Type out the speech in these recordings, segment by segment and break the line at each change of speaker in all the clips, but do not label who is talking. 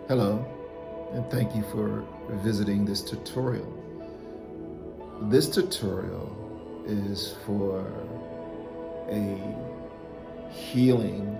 Hello, and thank you for visiting this tutorial. This tutorial is for a healing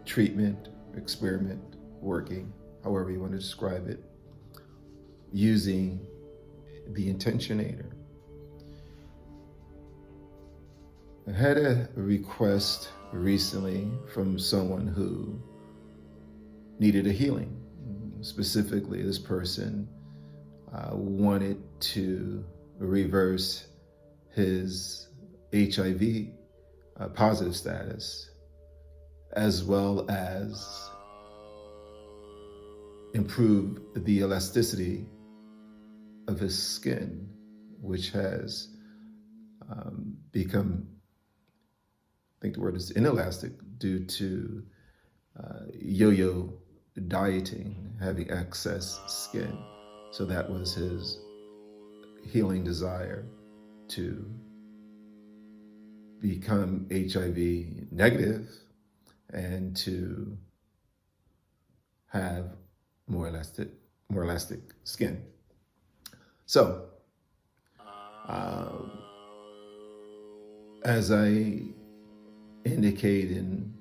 treatment, experiment, working, however you want to describe it, using the Intentionator. I had a request recently from someone who needed a healing. Specifically, this person wanted to reverse his HIV positive status, as well as improve the elasticity of his skin, which has become, I think the word is inelastic, due to yo-yo dieting, having excess skin. So that was his healing desire, to become HIV negative and to have more elastic skin. So, as I indicate in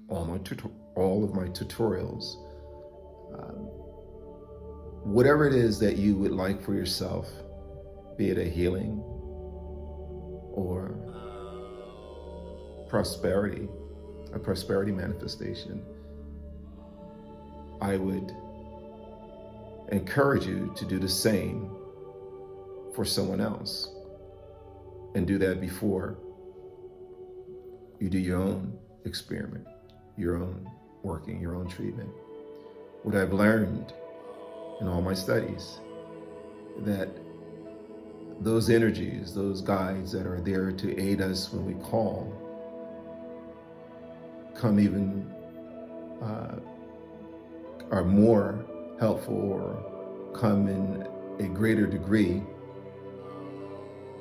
all of my tutorials, whatever it is that you would like for yourself, be it a healing or prosperity, a prosperity manifestation, I would encourage you to do the same for someone else, and do that before you do your own experiment, your own working, your own treatment. What I've learned in all my studies, that those energies, those guides that are there to aid us when we call, come even, are more helpful, or come in a greater degree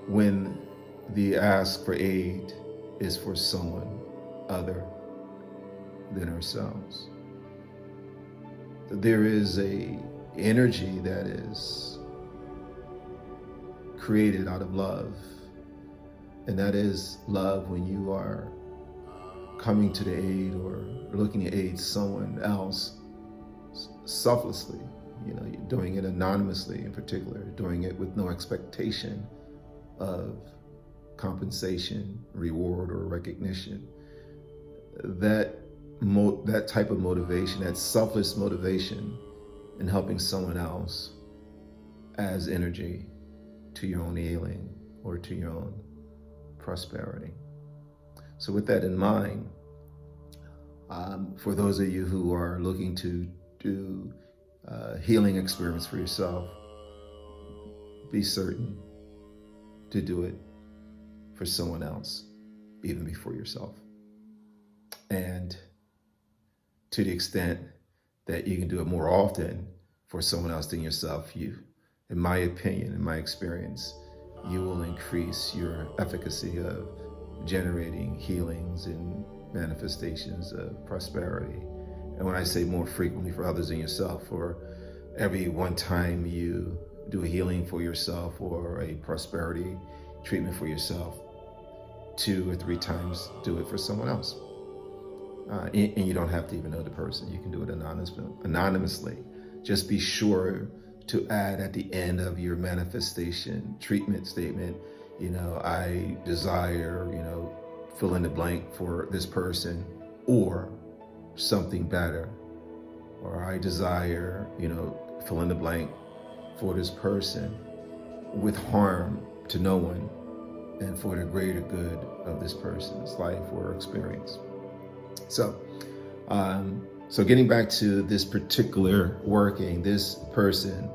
when the ask for aid is for someone other than ourselves. There is a energy that is created out of love, and that is love when you are coming to the aid or looking to aid someone else selflessly, you're doing it anonymously, in particular, doing it with no expectation of compensation, reward, or recognition. That type of motivation, that selfless motivation in helping someone else, adds energy to your own healing or to your own prosperity. So with that in mind, for those of you who are looking to do healing experiments for yourself, be certain to do it for someone else, even before yourself. And to the extent that you can do it more often for someone else than yourself, in my opinion, in my experience, you will increase your efficacy of generating healings and manifestations of prosperity. And when I say more frequently for others than yourself, for every one time you do a healing for yourself or a prosperity treatment for yourself, 2 or 3 times do it for someone else. And you don't have to even know the person. You can do it anonymously. Just be sure to add at the end of your manifestation treatment statement, I desire, fill in the blank for this person, or something better. Or I desire, fill in the blank for this person with harm to no one and for the greater good of this person's life or experience. So, so getting back to this particular working, this person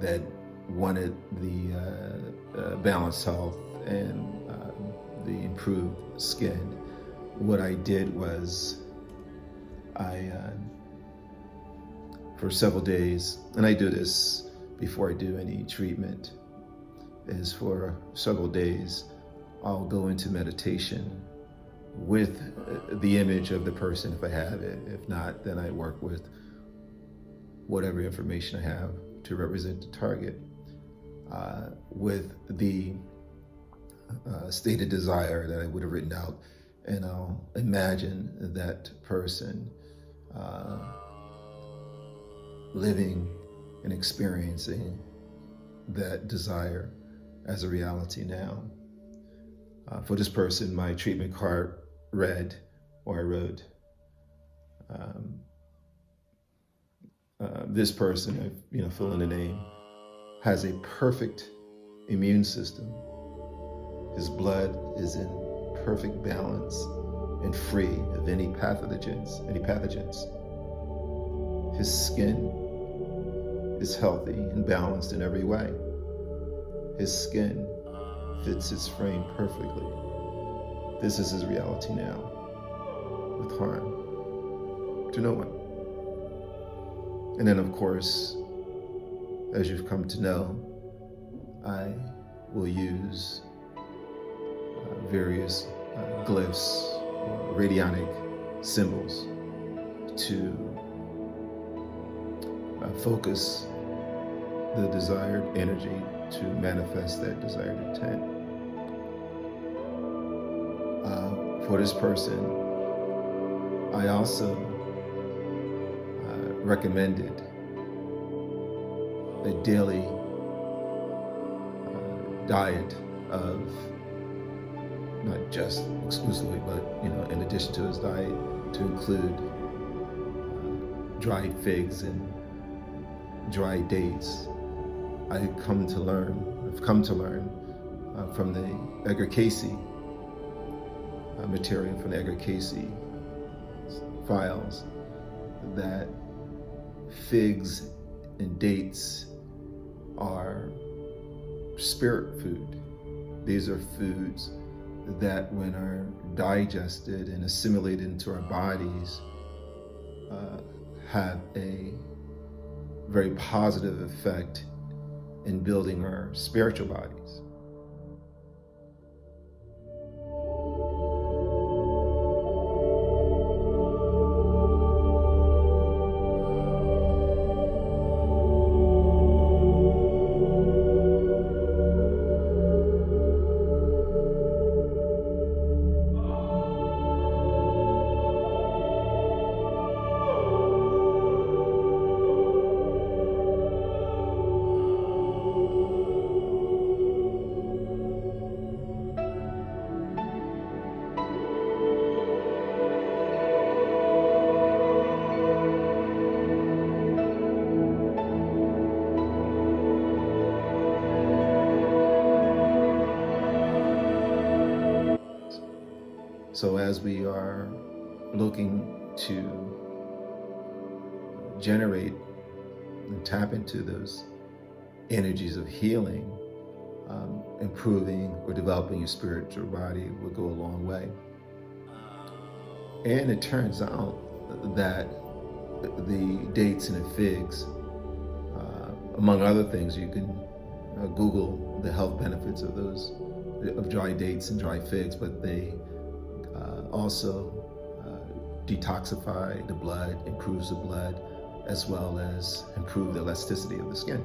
that wanted the balanced health and the improved skin, what I did was for several days, and I do this before I do any treatment, is for several days, I'll go into meditation with the image of the person if I have it. If not, then I work with whatever information I have to represent the target, with the stated desire that I would have written out, and I'll imagine that person living and experiencing that desire as a reality now. For this person, my treatment card read, or I wrote, this person, fill in the name, has a perfect immune system. His blood is in perfect balance and free of any pathogens. His skin is healthy and balanced in every way. His skin fits his frame perfectly. This is his reality now, with harm to no one. And then, of course, as you've come to know, I will use various glyphs or radionic symbols to focus the desired energy to manifest that desired intent. For this person, I also recommended a daily diet of, not just exclusively, but in addition to his diet, to include dried figs and dried dates. I've come to learn from the Edgar Casey material, from the Edgar Casey files, that figs and dates are spirit food. These are foods that, when are digested and assimilated into our bodies, have a very positive effect in building our spiritual bodies. So as we are looking to generate and tap into those energies of healing, improving or developing your spiritual body will go a long way. And it turns out that the dates and the figs, among other things, you can Google the health benefits of dry dates and dry figs, but they also detoxify the blood, improves the blood, as well as improve the elasticity of the skin.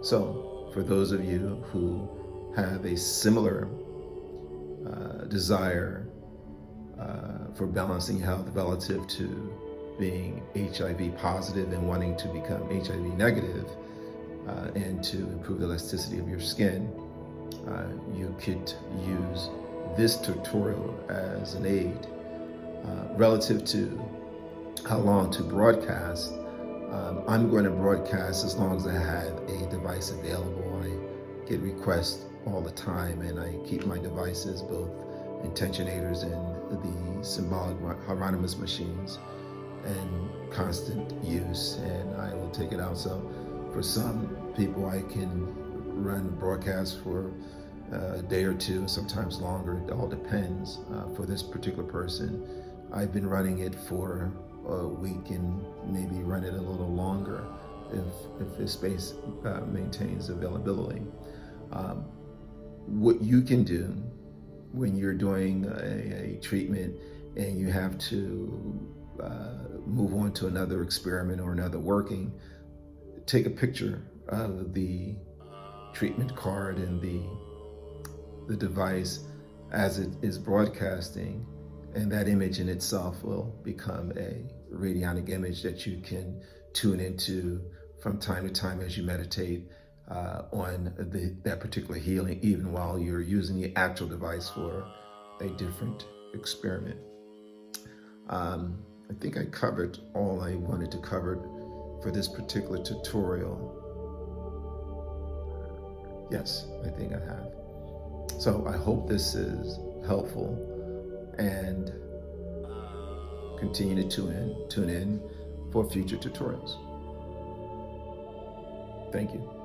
So for those of you who have a similar desire for balancing health relative to being HIV positive and wanting to become HIV negative, and to improve the elasticity of your skin, you could use this tutorial as an aid. Relative to how long to broadcast, I'm going to broadcast as long as I have a device available. I get requests all the time, and I keep my devices, both Intentionators and the symbolic Hieronymus machines, in constant use, and I will take it out. So for some people, I can run broadcasts for a day or two, sometimes longer. It all depends. For this particular person, I've been running it for a week and maybe run it a little longer if the space maintains availability. What you can do when you're doing a treatment and you have to move on to another experiment or another working, take a picture of the treatment card and the device as it is broadcasting, and that image in itself will become a radionic image that you can tune into from time to time as you meditate on that particular healing, even while you're using the actual device for a different experiment. I think I covered all I wanted to cover for this particular tutorial. Yes, I think I have. So I hope this is helpful, and continue to tune in for future tutorials. Thank you.